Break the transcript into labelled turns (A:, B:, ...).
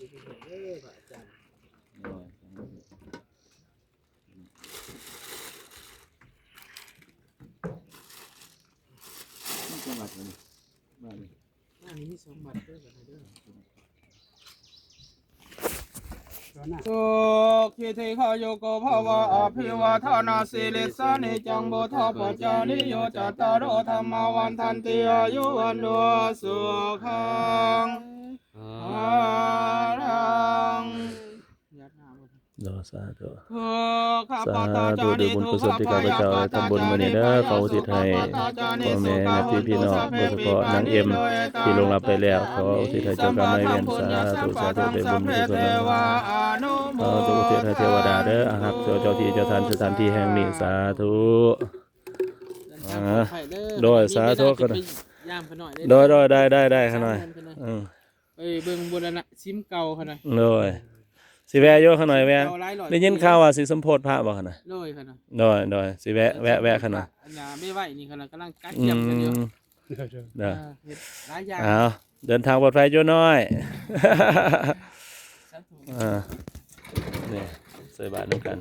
A: ดีที่สุดเลยพระอาจารย์
B: จังหวัดอะไรบ้าน
A: นี้มี2 บัตรเด้อกันเด้อ
C: สุขิเทขโยโกภาวะอภิวาทานาสิลิสานิจังบุทาปัจจานิโยจัตตารโอธรรมาวันทันติอายุวันโนสุขังรัง
D: รอสาธุ
C: ข้า
D: สา
C: พเจ้า
D: ธุด้วยบุญกุศลที่ข้าพเจ้าได้ทำบุญมานี้เด้อขออุทิศให้พ่อแม่ญาติพี่น้องโดยเฉพาะนางเอ็มที่ลงรับไปแล้วขออุทิศให้เจ้ากรรมนายเวรสาธุสาธุด้วยบุญกุศลขออุทิศให้เทวดาเด้ออาหักเจ้าที่เจ้าทานสถานที่แห่งนี้สาธุโดยสาธุก็
C: ย่ามขน่อย
D: โดยได้ขน่อย
C: เบิ่งบุรณะซิมเก่าขน่อย
D: โดยสิแวะโยขน่อยแวะได้ยินข่าวว่าสิสมโพธิพระบ่ขน่อย
C: โดยขน่อย
D: โดยสิแวะขน่อย
C: ไม่ไหวนี่ขน่อยกำลังกัดเยี่ยมกันอยู่
D: เด้อ
C: หลายอย่าง
D: เดินทางปลอดภัยโยน้อยนี่ใส่บาตรด้วยกัน